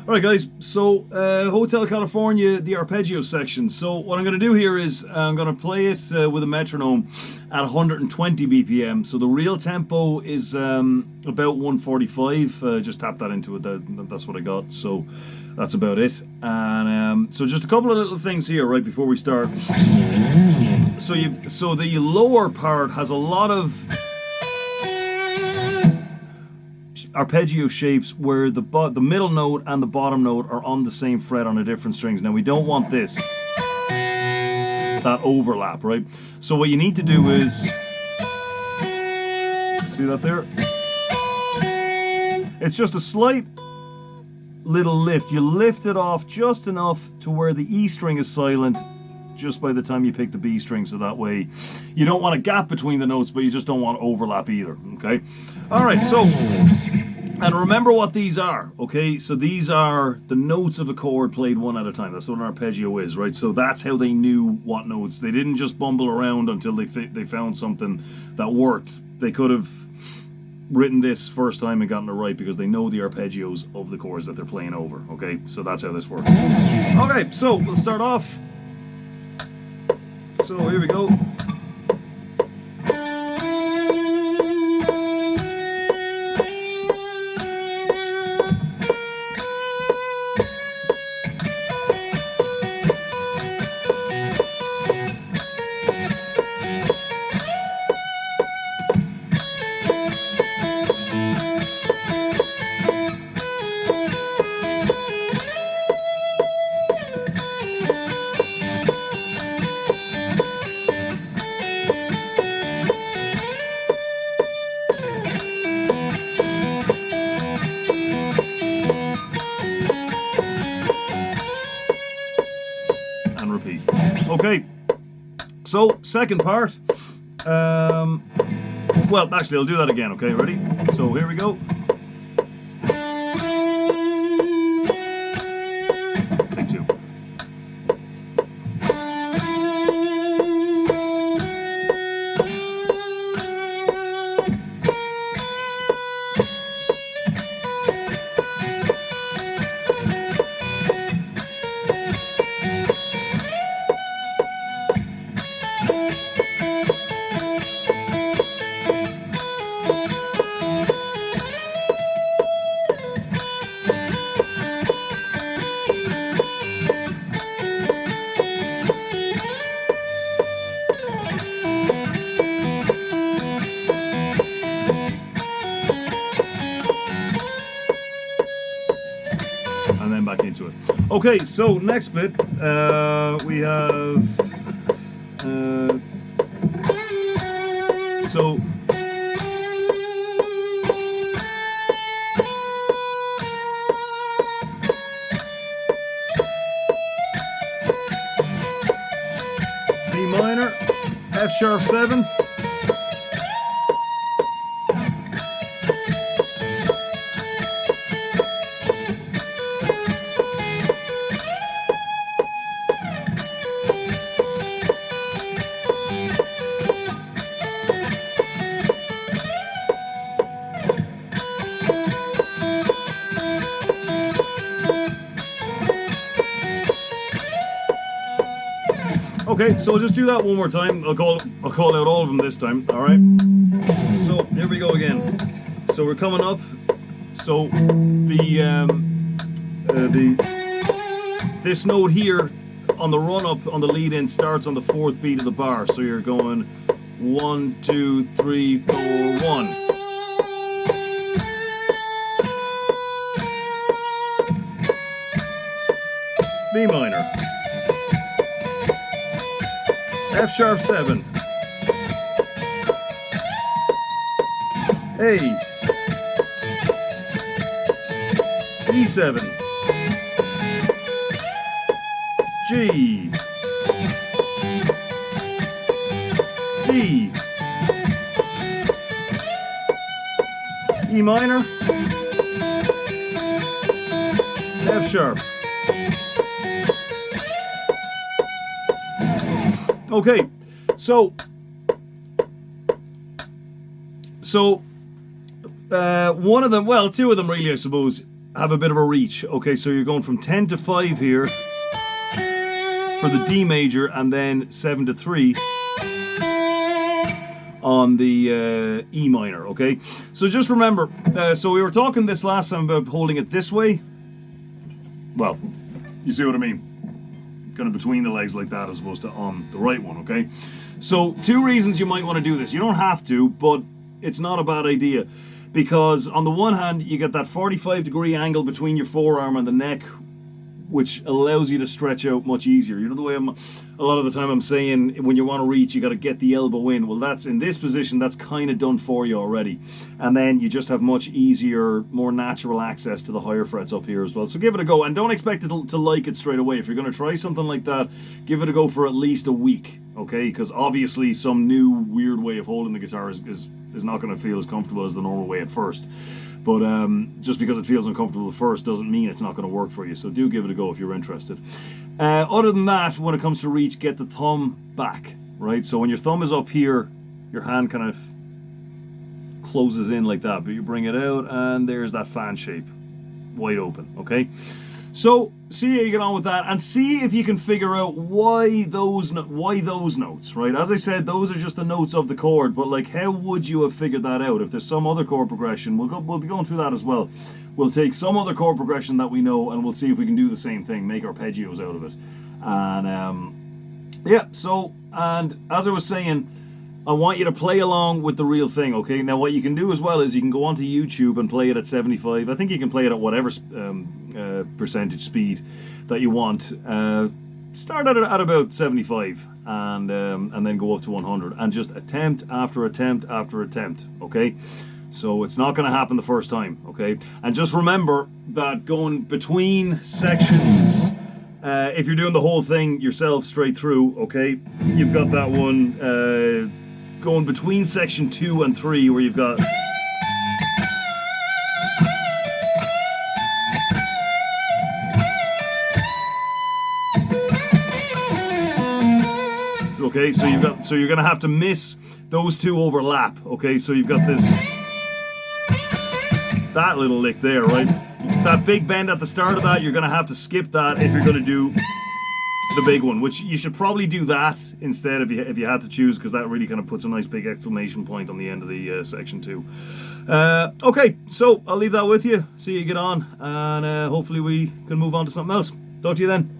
Alright guys, so Hotel California, the Arpeggio section. So what I'm going to do here is I'm going to play it with a metronome at 120 BPM. So the real tempo is about 145. Just tap that into it, that's what I got. So that's about it. And so just a couple of little things here right before we start. So the lower part has a lot of arpeggio shapes where the middle note and the bottom note are on the same fret on a different strings. Now we don't want this, that overlap, right? So what you need to do is, see that there? It's just a slight little lift. You lift it off just enough to where the E string is silent just by the time you pick the B string, so that way you don't want a gap between the notes, but you just don't want overlap either, okay? All right, so, and remember what these are, okay? So these are the notes of a chord played one at a time. That's what an arpeggio is, right? So that's how they knew what notes. They didn't just bumble around until they found something that worked. They could have written this first time and gotten it right because they know the arpeggios of the chords that they're playing over, okay? So that's how this works. Okay, so we'll start off. So here we go. Repeat. Okay, so second part. Well, actually, I'll do that again. Okay, ready? So here we go. Take two. And then back into it. Okay, so next bit, we have, so, B minor, F sharp 7, okay, so I'll just do that one more time. I'll call out all of them this time. All right. So here we go again. So we're coming up. So this note here on the run up on the lead in starts on the fourth beat of the bar. So you're going 1, 2, 3, 4, 1. B minor. F sharp 7, A, E7, G, D, E minor, F sharp. Okay, so one of them, well, two of them really, I suppose. have a bit of a reach. Okay, so you're going from 10 to 5 here for the D major, and then 7 to 3 on the E minor, okay? So just remember, so we were talking this last time about holding it this way. Well, you see what I mean? Kind of between the legs like that as opposed to on the right one, okay? So 2 reasons you might want to do this. You don't have to, but it's not a bad idea. Because on the one hand, you get that 45-degree angle between your forearm and the neck, which allows you to stretch out much easier. You know the way a lot of the time I'm saying when you want to reach, you got to get the elbow in. Well, that's in this position, that's kind of done for you already. And then you just have much easier, more natural access to the higher frets up here as well. So give it a go, and don't expect it to like it straight away. If you're going to try something like that, give it a go for at least a week, okay? Because obviously some new weird way of holding the guitar is not going to feel as comfortable as the normal way at first. But just because it feels uncomfortable at first doesn't mean it's not going to work for you. So do give it a go if you're interested. Other than that, when it comes to reach, get the thumb back, right? So when your thumb is up here, your hand kind of closes in like that. But you bring it out, and there's that fan shape, wide open, okay? So see how you get on with that, and see if you can figure out why those notes, right? As I said, those are just the notes of the chord, but like, how would you have figured that out? If there's some other chord progression, we'll be going through that as well. We'll take some other chord progression that we know, and we'll see if we can do the same thing, make arpeggios out of it. And yeah, so, and as I was saying, I want you to play along with the real thing, okay? Now, what you can do as well is you can go onto YouTube and play it at 75. I think you can play it at whatever percentage speed that you want. Start at about 75 and then go up to 100 and just attempt after attempt after attempt, okay? So it's not going to happen the first time, okay? And just remember that going between sections, if you're doing the whole thing yourself straight through, okay, you've got that one going between section 2 and 3 where you've got okay, so you're gonna have to miss those 2 overlap, okay? So you've got that little lick there, right? That big bend at the start of that, you're gonna have to skip that if you're gonna do the big one, which you should probably do that instead if you had to choose, because that really kind of puts a nice big exclamation point on the end of the section 2. Okay, so I'll leave that with you. See you get on, and hopefully we can move on to something else. Talk to you then.